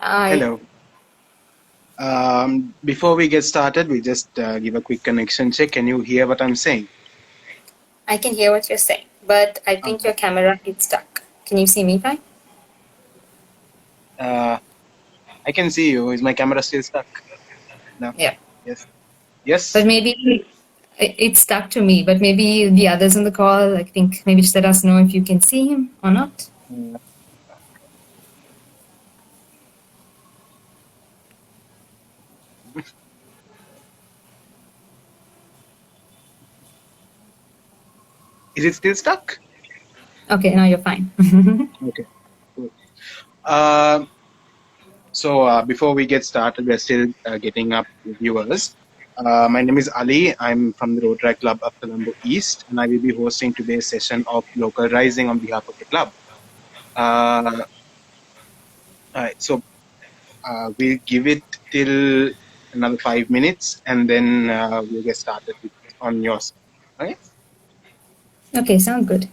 I Hello. Before we get started, we just give a quick connection check. Can you hear what I'm saying? I can hear what you're saying, but I Uh, think your camera is stuck. Can you see me fine? uh, I can see you. Is my camera still stuck? No. Yeah. Yes. But Yes. maybe it's stuck to me, but maybe the others on the call, I think maybe just let us know if you can see him or not. Uh, is it still stuck? Okay, now you're fine. Okay. Cool. Uh, so before we get started, we're still getting up viewers. My name is Ali. I'm from the Rotary Club of Colombo East, and I will be hosting today's session of Local Rising on behalf of the club. Uh, all right. So we'll give it till another 5 minutes, and then we'll get started on yours. Okay. Okay, sound good.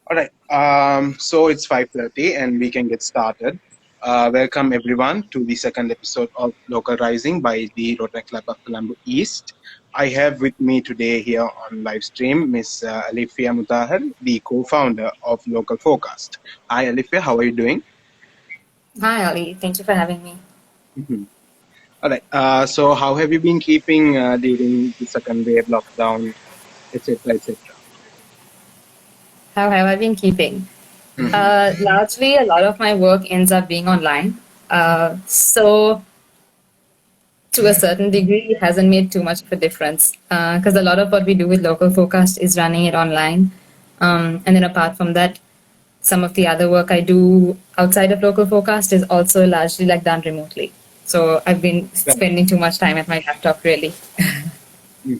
All right. So it's 5:30, and we can get started. Welcome everyone to the second episode of Local Rising by the Rotary Club of Colombo East. I have with me today here on live stream Miss Alifia Mutahar, the co-founder of Local Forecast. Hi Alifia, how are you doing? Hi, Ali. Thank you for having me. Mhm. All right. So how have you been keeping during the second wave lockdown, etc., etc.? How have I been keeping? Mm-hmm. Largely, a lot of my work ends up being online. So to a certain degree, it hasn't made too much of a difference because a lot of what we do with Local Forecast is running it online. And then apart from that, some of the other work I do outside of Local Forecast is also largely like done remotely. So I've been Right. spending too much time at my laptop, really. Mhm.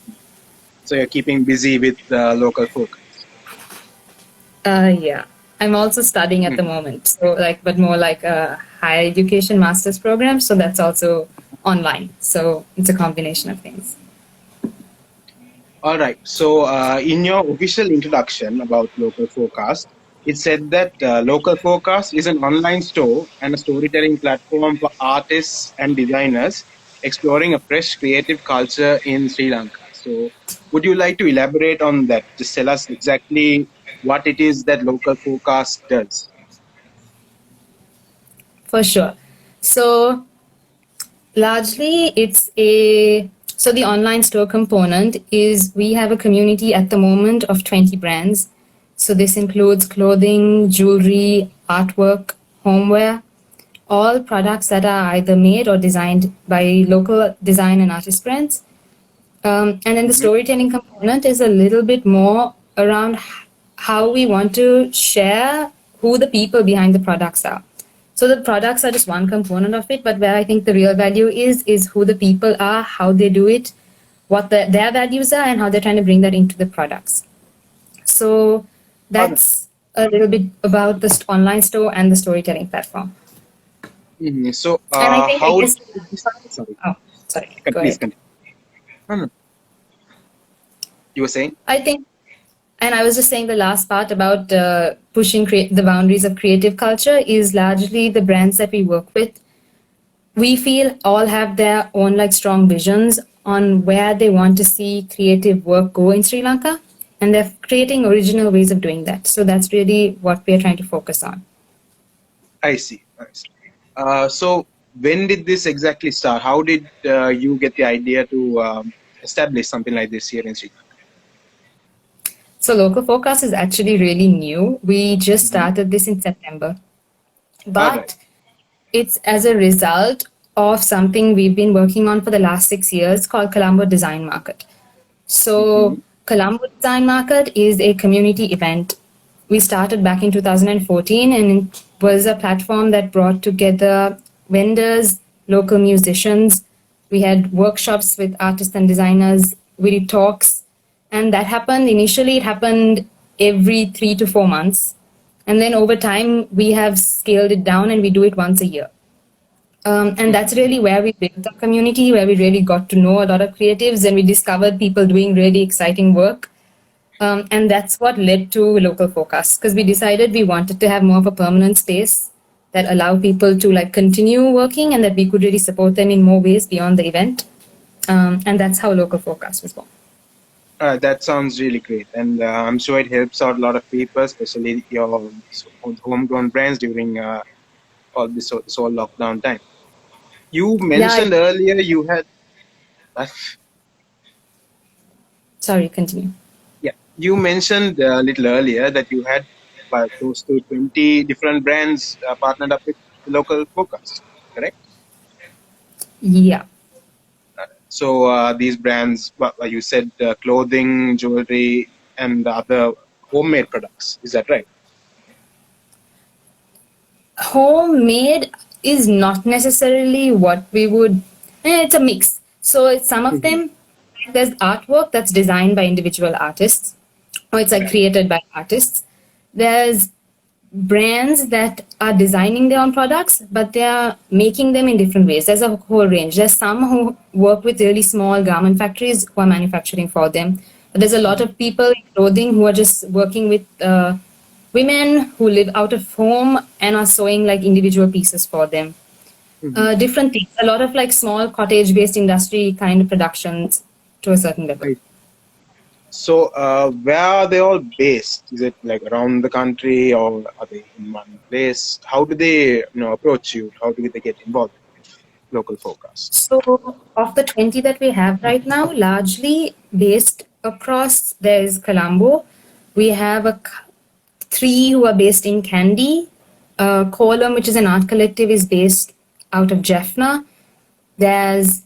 So you're keeping busy with local focus. Yeah. I'm also studying at the Mhm. moment. So like, but more like a higher education master's program. So that's also online. So it's a combination of things. All right. So in your official introduction about local forecast, it said that local forecast is an online store and a storytelling platform for artists and designers exploring a fresh creative culture in Sri Lanka. So would you like to elaborate on that? Just tell us exactly what it is that local forecast does. For sure. So largely, it's a so the online store component is we have a community at the moment of 20 brands. So this includes clothing, jewelry, artwork, homeware, all products that are either made or designed by local design and artist brands. And then the Mhm. storytelling component is a little bit more around how we want to share who the people behind the products are. So the products are just one component of it, but where I think the real value is who the people are, how they do it, what their values are, and how they're trying to bring that into the products. So All right. that's a little bit about the online store and the storytelling platform. Mhm. So And I how? guess, Sorry. oh, sorry, go Please ahead. continue. No, no. You were saying? I think And I was just saying the last part about pushing the boundaries of creative culture is largely the brands that we work with. We feel all have their own like strong visions on where they want to see creative work go in Sri Lanka, and they're creating original ways of doing that. So that's really what we're trying to focus on. I see. I see. So when did this exactly start? How did you get the idea to establish something like this here in Sri So local forecast is actually really new. We just Lanka? Mhm. started this in September, All right. but it's as a result of something we've been working on for the last 6 years called Colombo Design Market. So, Mhm. Colombo Design Market is a community event. We started back in 2014 and it was a platform that brought together vendors, local musicians. We had workshops with artists and designers. We did talks. And that happened initially, it happened every 3 to 4 months. And then over time, we have scaled it down and we do it once a year. And that's really where we built the community, where we really got to know a lot of creatives and we discovered people doing really exciting work. And that's what led to Local Focus, because we decided we wanted to have more of a permanent space that allow people to like continue working and that we could really support them in more ways beyond the event. And that's how Local Focus was born. That sounds really great, and I'm sure it helps out a lot of people, especially your homegrown brands during all this whole lockdown time. You mentioned earlier you had, Sorry, continue. yeah, you mentioned a little earlier that you had close to 20 different brands partnered up with Local Focus, correct? Yeah. So these brands, you said clothing, jewelry, and other homemade products. Is that right? Homemade is not necessarily what we would, it's a mix. So some of them, there's artwork that's designed by individual artists, or it's like created by artists. There's brands that are designing their own products, but they are making them in different ways. There's a whole range. There's some who work with really small garment factories who are manufacturing for them. But there's a lot of people in clothing who are just working with women who live out of home and are sewing like individual pieces for them. Different things. A lot of like small cottage-based industry kind of productions to a certain level. Right. So where are they all based? Is it like around the country, or are they in one place? How do they approach you? How do they get involved with Local Focus? So of the 20 that we have right now, largely based across, there's Colombo. We have 3 who are based in Kandy. Kolam, which is an art collective, is based out of Jaffna. There's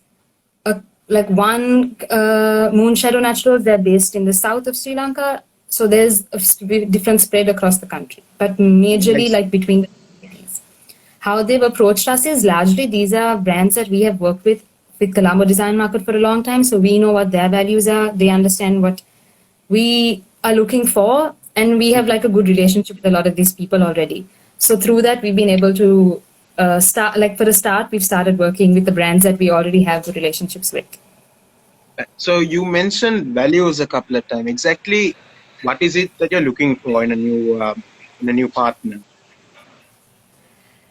one Moonshadow Naturals, they're based in the south of Sri Lanka. So there's a different spread across the country, but majorly like between the cities. How they've approached us is largely these are brands that we have worked with Colombo Design Market for a long time. So we know what their values are. They understand what we are looking for. And we have like a good relationship with a lot of these people already. So through that, we've been able to we've started working with the brands that we already have good relationships with. So you mentioned values a couple of times. Exactly, what is it that you're looking for in a new partner?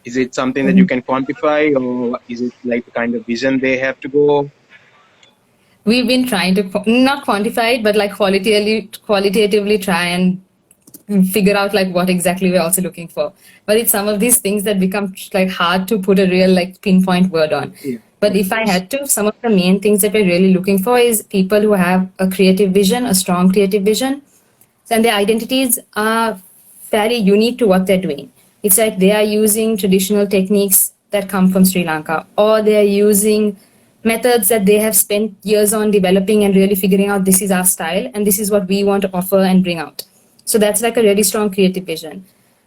Is it something that you can quantify, or is it like the kind of vision they have to go? We've been trying to not quantify it, but like qualitatively try and figure out like what exactly we're also looking for. But it's some of these things that become like hard to put a real like pinpoint word on. Yeah. But if I had to, some of the main things that we're really looking for is people who have a creative vision, a strong creative vision, and their identities are fairly unique to what they're doing. It's like they are using traditional techniques that come from Sri Lanka, or they're using methods that they have spent years on developing and really figuring out this is our style and this is what we want to offer and bring out. So that's like a really strong creative vision.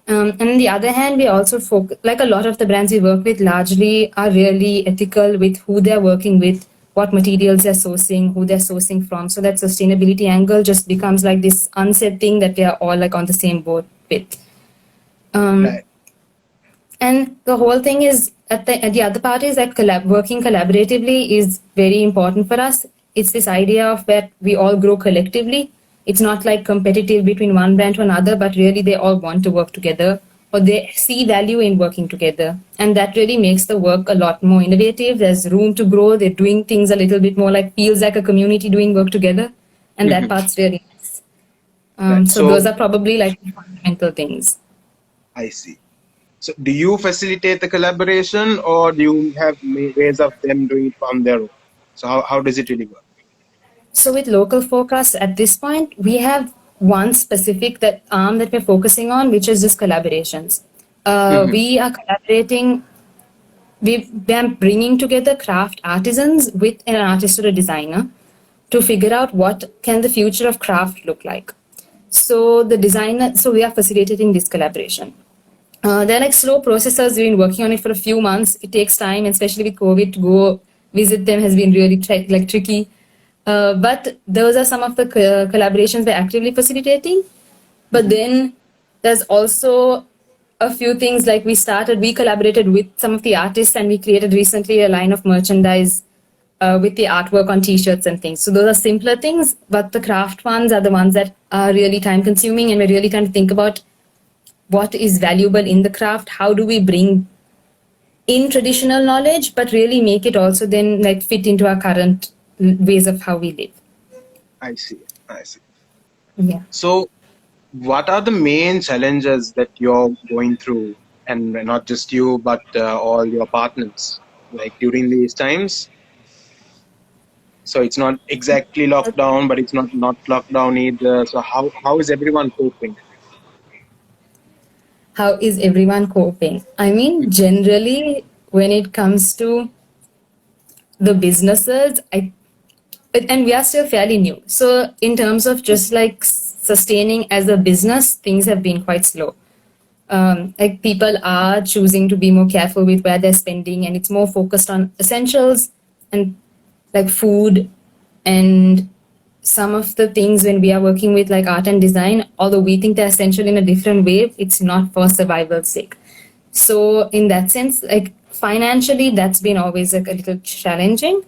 And on the other hand, we also focus, like a lot of the brands we work with largely are really ethical with who they're working with, what materials they're sourcing, who they're sourcing from. So that sustainability angle just becomes like this unsaid thing that we are all like on the same boat with. Right. And the whole thing is at the other part is that working collaboratively is very important for us. It's this idea of that we all grow collectively. It's not like competitive between one brand to another, but really they all want to work together, or they see value in working together. And that really makes the work a lot more innovative. There's room to grow. They're doing things a little bit more like feels like a community doing work together. And that part's really nice. So those are probably like fundamental things. I see. So do you facilitate the collaboration, or do you have ways of them doing it on their own? So how does it really work? So with Local Focus at this point, we have one specific arm that we're focusing on, which is just collaborations. We are collaborating. We're bringing together craft artisans with an artist or a designer to figure out what can the future of craft look like. So we are facilitating this collaboration. They're like slow processes. We've been working on it for a few months. It takes time, especially with COVID, to go visit them has been really tricky. But those are some of the collaborations we're actively facilitating. But then there's also a few things. Like we collaborated with some of the artists, and we created recently a line of merchandise with the artwork on t-shirts and things. So those are simpler things, but the craft ones are the ones that are really time consuming, and we're really trying to think about what is valuable in the craft. How do we bring in traditional knowledge, but really make it also then like fit into our current ways of how we live. I see. I see. Yeah. So, what are the main challenges that you're going through, and not just you, but all your partners, like during these times? So it's not exactly lockdown, but it's not lockdown either. So how is everyone coping? How is everyone coping? I mean, generally, when it comes to the businesses, and we are still fairly new. So in terms of just like sustaining as a business, things have been quite slow. Like people are choosing to be more careful with where they're spending, and it's more focused on essentials and like food and some of the things when we are working with like art and design, although we think they're essential in a different way, it's not for survival's sake. So in that sense, like financially, that's been always like a little challenging.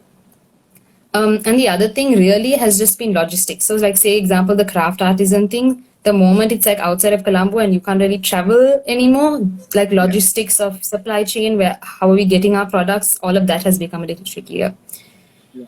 And the other thing really has just been logistics. So, like, say, example, the craft artisan thing, the moment it's like outside of Colombo and you can't really travel anymore, like Yeah. logistics of supply chain, where how are we getting our products, all of that has become a little trickier. Yeah.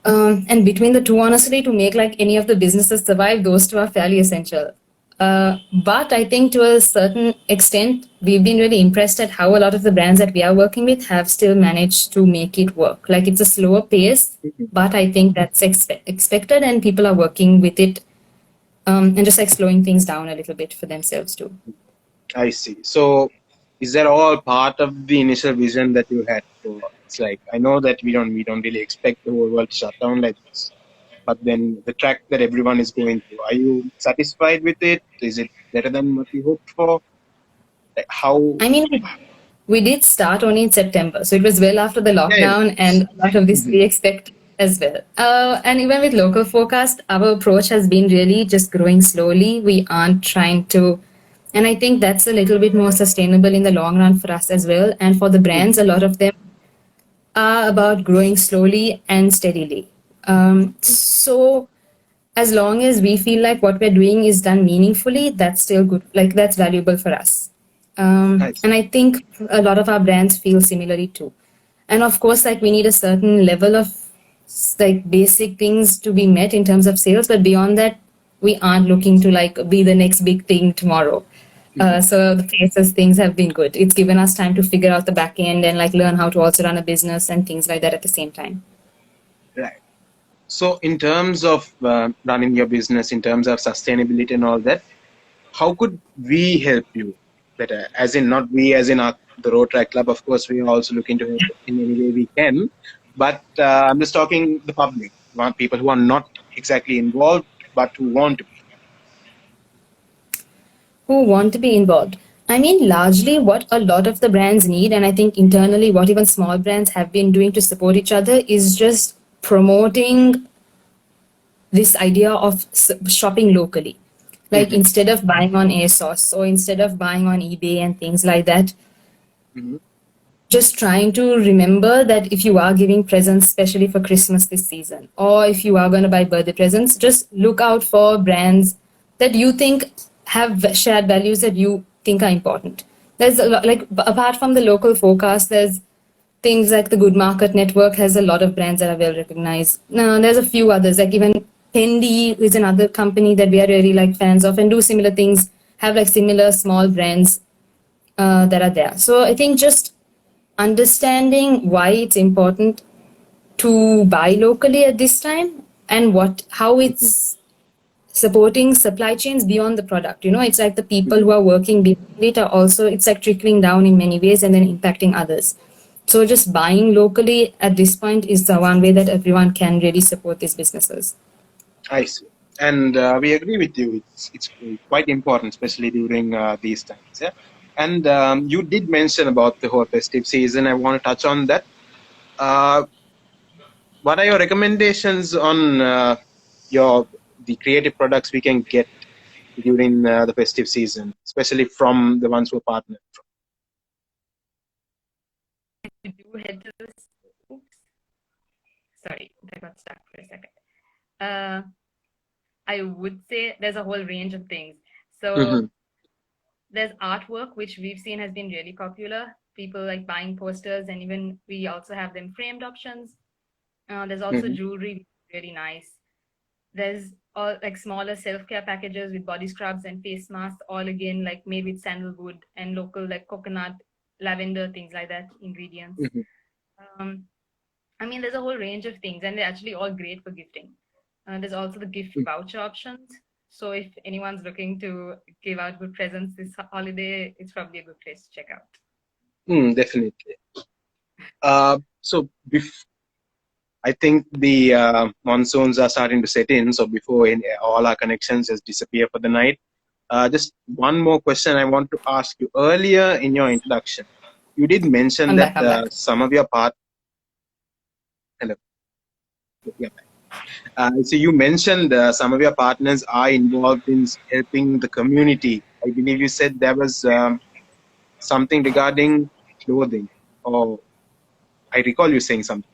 And between the two, honestly, to make like any of the businesses survive, those two are fairly essential. But I think to a certain extent, we've been really impressed at how a lot of the brands that we are working with have still managed to make it work. Like it's a slower pace, but I think that's expected, and people are working with it and just like slowing things down a little bit for themselves too. I see. So is that all part of the initial vision that you had? So it's like I know that we don't really expect the whole world to shut down like this, but then the track that everyone is going through, are you satisfied with it? Is it better than what you hoped for? Like how? I mean, we did start only in September, so it was well after the Yeah. lockdown, and a lot of this we expect as well. And even with local forecast, our approach has been really just growing slowly. We aren't trying to, and I think that's a little bit more sustainable in the long run for us as well. And for the brands, a lot of them are about growing slowly and steadily. So as long as we feel like what we're doing is done meaningfully, that's still good. Like that's valuable for us. Nice. And I think a lot of our brands feel similarly too. And of course, like we need a certain level of like basic things to be met in terms of sales, but beyond that, we aren't looking to like be the next big thing tomorrow. So the places things have been good. It's given us time to figure out the back end and like learn how to also run a business and things like that at the same time. Right. So in terms of running your business, in terms of sustainability and all that, how could we help you better? As in, not we, as in the Road Track Club. Of course, we are also looking to help in any way we can. But I'm just talking the public, people who are not exactly involved, but who want to be. Who want to be involved. I mean, largely what a lot of the brands need, and I think internally what even small brands have been doing to support each other is just promoting this idea of shopping locally. Like instead of buying on ASOS or instead of buying on eBay and things like that, just trying to remember that if you are giving presents, especially for Christmas this season, or if you are going to buy birthday presents, just look out for brands that you think have shared values that you think are important. There's a lot, like apart from the local forecast, there's things like the Good Market Network has a lot of brands that are well recognized. Now, there's a few others, like even Pendi is another company that we are really like fans of and do similar things, have like similar small brands that are there. So I think just understanding why it's important to buy locally at this time and how it's supporting supply chains beyond the product. You know, it's like the people who are working behind it are also, it's like trickling down in many ways and then impacting others. So just buying locally at this point is the one way that everyone can really support these businesses. I see. And we agree with you. It's quite important, especially during these times. Yeah. And you did mention about the whole festive season. I want to touch on that. What are your recommendations on the creative products we can get during the festive season, especially from the ones who are partnered. You do head to this. Oops. Sorry, I got stuck for a second. I would say there's a whole range of things. So there's artwork, which we've seen has been really popular. People like buying posters, and even we also have them framed options. There's also jewelry, really nice. There's all like smaller self-care packages with body scrubs and face masks, all again like made with sandalwood and local like coconut, lavender, things like that, ingredients. I mean, there's a whole range of things, and they're actually all great for gifting. There's also the gift voucher options. So if anyone's looking to give out good presents this holiday, it's probably a good place to check out. Definitely. So I think the monsoons are starting to set in. So before all our connections just disappear for the night, just one more question I want to ask you. Earlier in your introduction, you did mention that some of your so you mentioned some of your partners are involved in helping the community. I believe you said there was something regarding clothing, or I recall you saying something.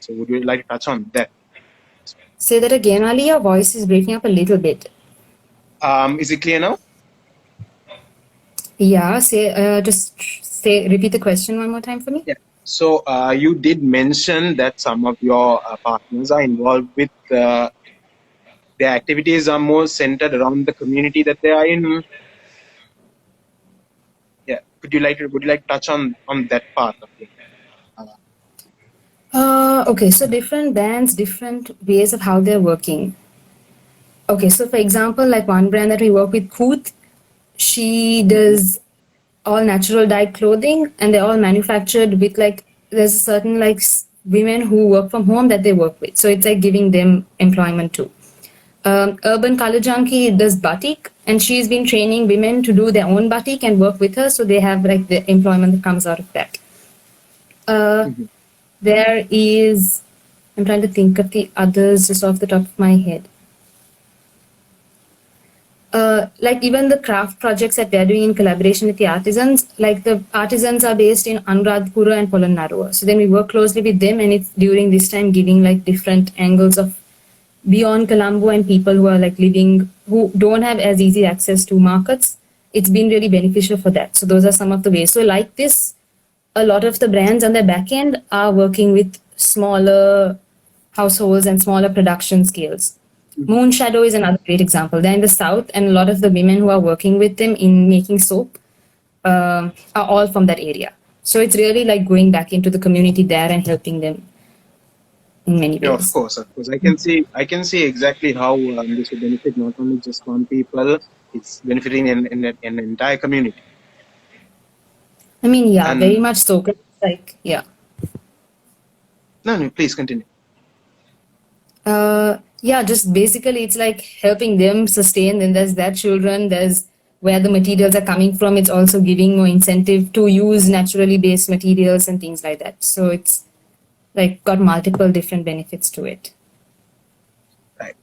So would you like to touch on that? Say that again, Ali. Your voice is breaking up a little bit. Is it clear now? Yeah. Repeat the question one more time for me. Yeah. So you did mention that some of your partners are involved with their activities are more centered around the community that they are in. Yeah. Would you like to touch on that part of it? Okay, so different brands, different ways of how they're working. Okay, so for example, like one brand that we work with, Kooth, she does all natural dyed clothing, and they're all manufactured with like, there's a certain like women who work from home that they work with. So it's like giving them employment too. Urban Color Junkie does batik, and she's been training women to do their own batik and work with her. So they have like the employment that comes out of that. There is, I'm trying to think of the others just off the top of my head. Like even the craft projects that they're doing in collaboration with the artisans, like the artisans are based in Anuradhapura and Polonnaruwa. So then we work closely with them, and it's during this time giving like different angles of beyond Colombo and people who are like living, who don't have as easy access to markets. It's been really beneficial for that. So those are some of the ways. So like this, a lot of the brands on the back end are working with smaller households and smaller production scales. Moonshadow is another great example. They're in the south, and a lot of the women who are working with them in making soap are all from that area. So it's really like going back into the community there and helping them in many ways. Yeah, of course. I can see exactly how this will benefit not only just one people; it's benefiting an entire community. I mean, yeah, very much so. Like, yeah. No, please continue. Yeah, just basically it's like helping them sustain. Then there's their children, there's where the materials are coming from. It's also giving more incentive to use naturally based materials and things like that. So it's like got multiple different benefits to it. Right.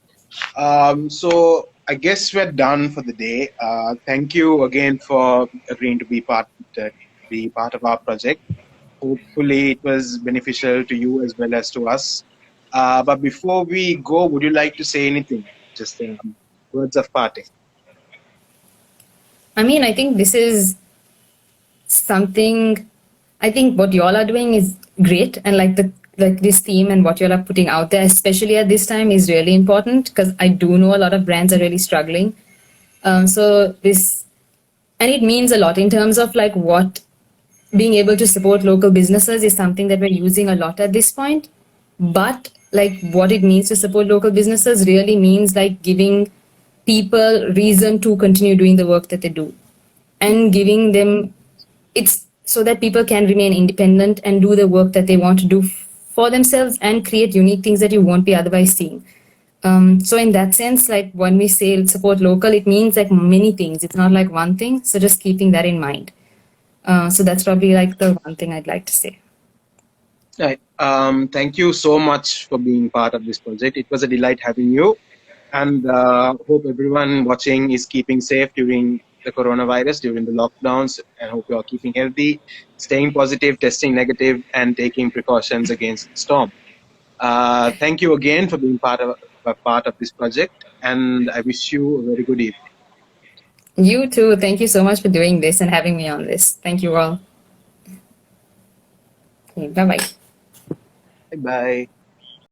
So I guess we're done for the day. Thank you again for agreeing to be part of our project. Hopefully it was beneficial to you as well as to us. But before we go, would you like to say anything? Just words of parting. I mean, I think this is something, I think what y'all are doing is great, and like this theme and what y'all are putting out there, especially at this time, is really important, because I do know a lot of brands are really struggling. So this, and it means a lot in terms of like what being able to support local businesses is something that we're using a lot at this point. But like what it means to support local businesses really means like giving people reason to continue doing the work that they do, and giving them, it's so that people can remain independent and do the work that they want to do for themselves and create unique things that you won't be otherwise seeing. So in that sense, like when we say support local, it means like many things. It's not like one thing. So just keeping that in mind. So that's probably like the one thing I'd like to say. Right. Thank you so much for being part of this project. It was a delight having you. And hope everyone watching is keeping safe during the coronavirus, during the lockdowns, and hope you are keeping healthy, staying positive, testing negative, and taking precautions against the storm. Thank you again for being part of this project, and I wish you a very good evening. You too. Thank you so much for doing this and having me on this. Thank you all. Okay, bye bye. Bye bye.